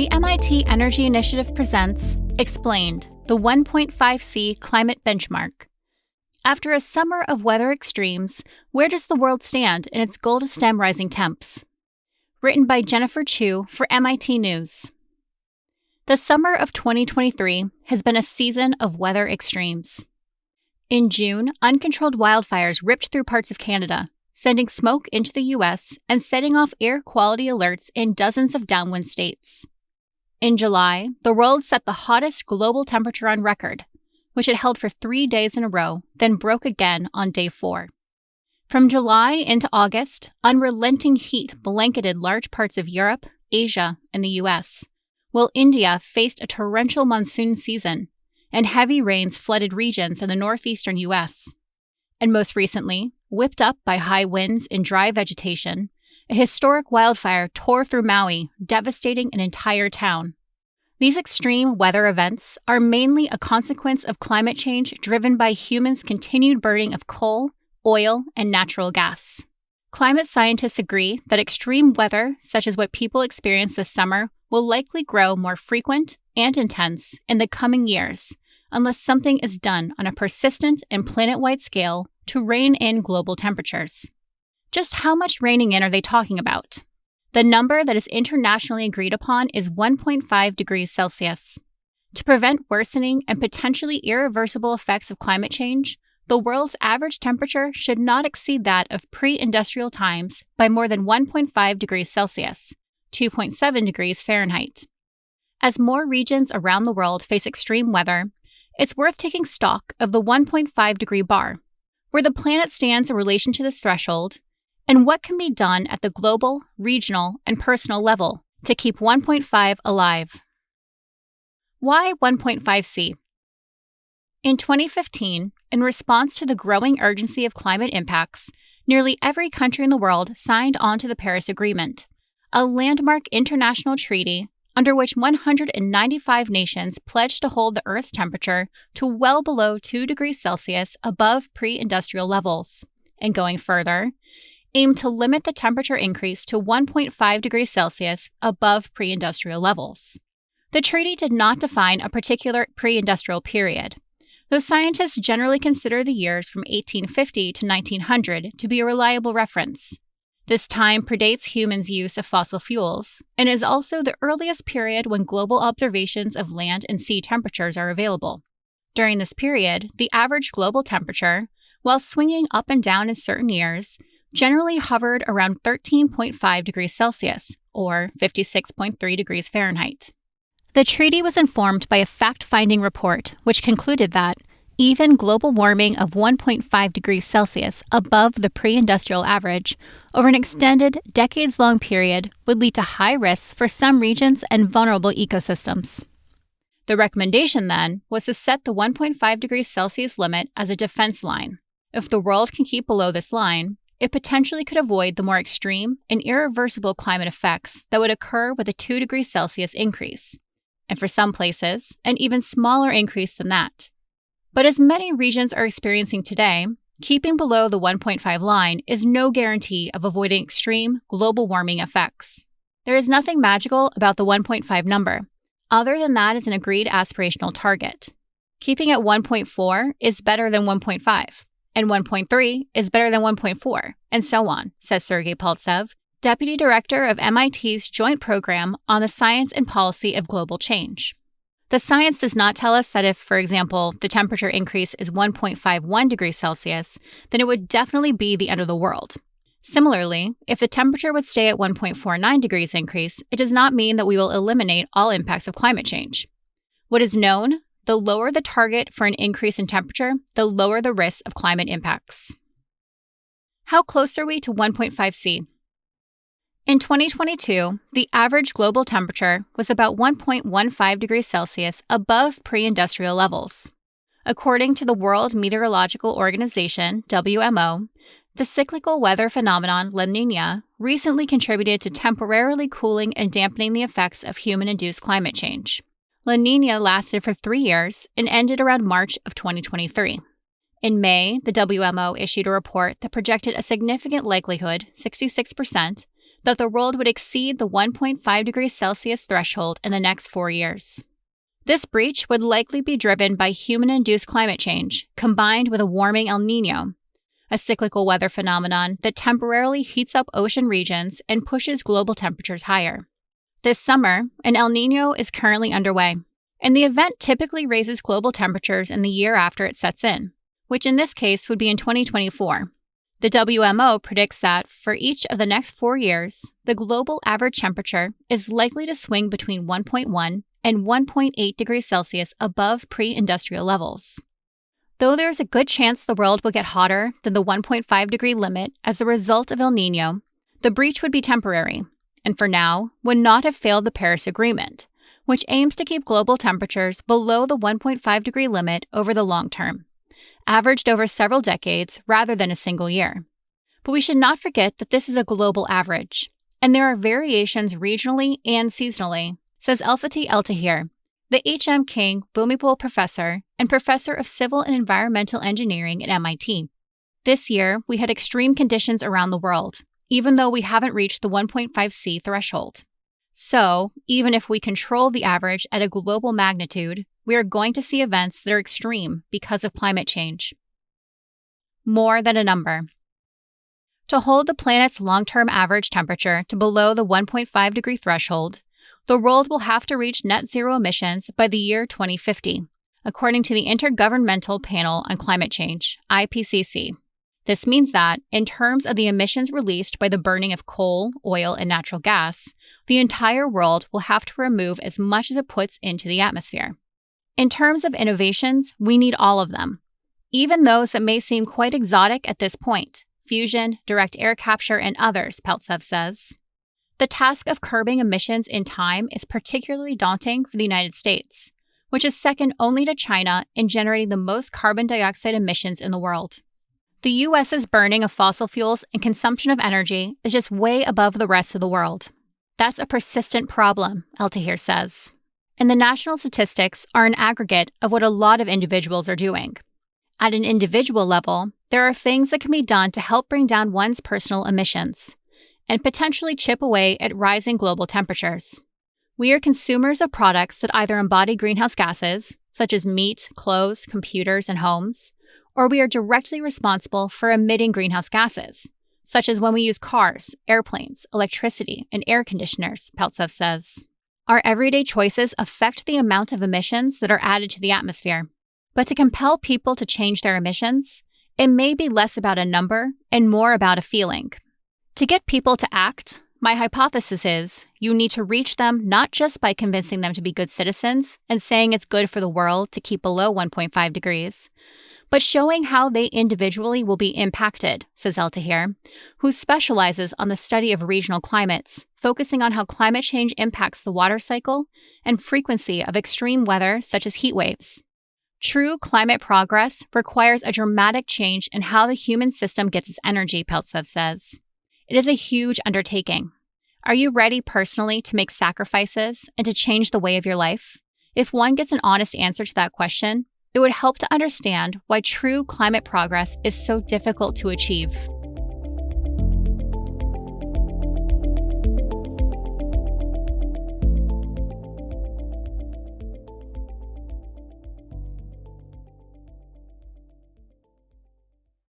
The MIT Energy Initiative presents Explained, the 1.5C Climate Benchmark. After a summer of weather extremes, where does the world stand in its goal to stem rising temps? Written by Jennifer Chu for MIT News. The summer of 2023 has been a season of weather extremes. In June, uncontrolled wildfires ripped through parts of Canada, sending smoke into the U.S. and setting off air quality alerts in dozens of downwind states. In July, the world set the hottest global temperature on record, which it held for 3 days in a row, then broke again on day 4. From July into August, unrelenting heat blanketed large parts of Europe, Asia, and the U.S., while India faced a torrential monsoon season, and heavy rains flooded regions in the northeastern U.S. And most recently, whipped up by high winds and dry vegetation, a historic wildfire tore through Maui, devastating an entire town. These extreme weather events are mainly a consequence of climate change driven by humans' continued burning of coal, oil, and natural gas. Climate scientists agree that extreme weather, such as what people experienced this summer, will likely grow more frequent and intense in the coming years, unless something is done on a persistent and planet-wide scale to rein in global temperatures. Just how much reining in are they talking about? The number that is internationally agreed upon is 1.5 degrees Celsius. To prevent worsening and potentially irreversible effects of climate change, the world's average temperature should not exceed that of pre-industrial times by more than 1.5 degrees Celsius, 2.7 degrees Fahrenheit. As more regions around the world face extreme weather, it's worth taking stock of the 1.5 degree bar, where the planet stands in relation to this threshold, and what can be done at the global, regional, and personal level to keep 1.5 alive. Why 1.5C? In 2015, in response to the growing urgency of climate impacts, nearly every country in the world signed on to the Paris Agreement, a landmark international treaty under which 195 nations pledged to hold the Earth's temperature to well below 2 degrees Celsius above pre-industrial levels, and going further, aimed to limit the temperature increase to 1.5 degrees Celsius above pre-industrial levels. The treaty did not define a particular pre-industrial period, though scientists generally consider the years from 1850 to 1900 to be a reliable reference. This time predates humans' use of fossil fuels, and is also the earliest period when global observations of land and sea temperatures are available. During this period, the average global temperature, while swinging up and down in certain years, generally hovered around 13.5 degrees Celsius, or 56.3 degrees Fahrenheit. The treaty was informed by a fact-finding report which concluded that even global warming of 1.5 degrees Celsius above the pre-industrial average over an extended, decades-long period would lead to high risks for some regions and vulnerable ecosystems. The recommendation, then, was to set the 1.5 degrees Celsius limit as a defense line. If the world can keep below this line, it potentially could avoid the more extreme and irreversible climate effects that would occur with a 2 degrees Celsius increase, and for some places, an even smaller increase than that. But as many regions are experiencing today, keeping below the 1.5 line is no guarantee of avoiding extreme global warming effects. There is nothing magical about the 1.5 number, other than that it's an agreed aspirational target. Keeping at 1.4 is better than 1.5, and 1.3 is better than 1.4, and so on, says Sergei Paltsev, Deputy Director of MIT's Joint Program on the Science and Policy of Global Change. The science does not tell us that if, for example, the temperature increase is 1.51 degrees Celsius, then it would definitely be the end of the world. Similarly, if the temperature would stay at 1.49 degrees increase, it does not mean that we will eliminate all impacts of climate change. What is known, the lower the target for an increase in temperature, the lower the risk of climate impacts. How close are we to 1.5C? In 2022, the average global temperature was about 1.15 degrees Celsius above pre-industrial levels. According to the World Meteorological Organization, WMO, the cyclical weather phenomenon La Niña recently contributed to temporarily cooling and dampening the effects of human-induced climate change. La Niña lasted for 3 years and ended around March of 2023. In May, the WMO issued a report that projected a significant likelihood, 66%, that the world would exceed the 1.5 degrees Celsius threshold in the next 4 years. This breach would likely be driven by human-induced climate change, combined with a warming El Niño, a cyclical weather phenomenon that temporarily heats up ocean regions and pushes global temperatures higher. This summer, an El Niño is currently underway, and the event typically raises global temperatures in the year after it sets in, which in this case would be in 2024. The WMO predicts that for each of the next 4 years, the global average temperature is likely to swing between 1.1 and 1.8 degrees Celsius above pre-industrial levels. Though there is a good chance the world will get hotter than the 1.5 degree limit as a result of El Niño, the breach would be temporary, and for now would not have failed the Paris Agreement, which aims to keep global temperatures below the 1.5 degree limit over the long term, averaged over several decades rather than a single year. But we should not forget that this is a global average, and there are variations regionally and seasonally, says Elfati Eltahir, the H.M. King Bhumipol Professor and Professor of Civil and Environmental Engineering at MIT. This year, we had extreme conditions around the world, even though we haven't reached the 1.5C threshold. So, even if we control the average at a global magnitude, we are going to see events that are extreme because of climate change. More than a number. To hold the planet's long-term average temperature to below the 1.5 degree threshold, the world will have to reach net zero emissions by the year 2050, according to the Intergovernmental Panel on Climate Change, IPCC. This means that, in terms of the emissions released by the burning of coal, oil, and natural gas, the entire world will have to remove as much as it puts into the atmosphere. In terms of innovations, we need all of them, even those that may seem quite exotic at this point, fusion, direct air capture, and others, Peltsev says. The task of curbing emissions in time is particularly daunting for the United States, which is second only to China in generating the most carbon dioxide emissions in the world. The U.S.'s burning of fossil fuels and consumption of energy is just way above the rest of the world. That's a persistent problem, Eltahir says. And the national statistics are an aggregate of what a lot of individuals are doing. At an individual level, there are things that can be done to help bring down one's personal emissions and potentially chip away at rising global temperatures. We are consumers of products that either embody greenhouse gases, such as meat, clothes, computers, and homes, or we are directly responsible for emitting greenhouse gases, such as when we use cars, airplanes, electricity, and air conditioners, Peltsev says. Our everyday choices affect the amount of emissions that are added to the atmosphere. But to compel people to change their emissions, it may be less about a number and more about a feeling. To get people to act, my hypothesis is you need to reach them not just by convincing them to be good citizens and saying it's good for the world to keep below 1.5 degrees, but showing how they individually will be impacted, says Eltahir, who specializes on the study of regional climates, focusing on how climate change impacts the water cycle and frequency of extreme weather such as heat waves. True climate progress requires a dramatic change in how the human system gets its energy, Peltsev says. It is a huge undertaking. Are you ready personally to make sacrifices and to change the way of your life? If one gets an honest answer to that question, it would help to understand why true climate progress is so difficult to achieve.